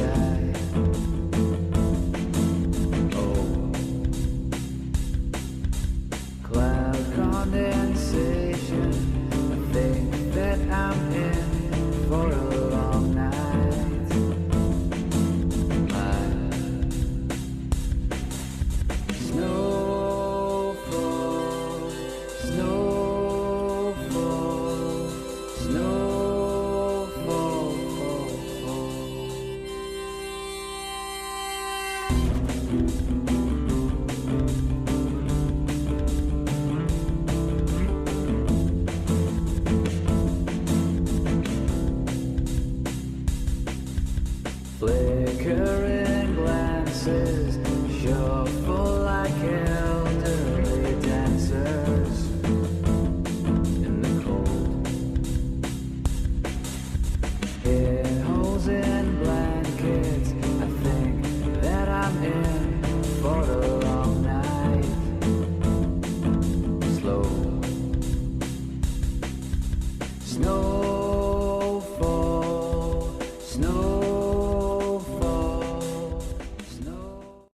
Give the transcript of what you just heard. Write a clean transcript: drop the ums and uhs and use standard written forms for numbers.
sky. Oh, cloud condensation. I think that I'm in for a long night. My snowfall, snowfall, snowfall, fall. Flare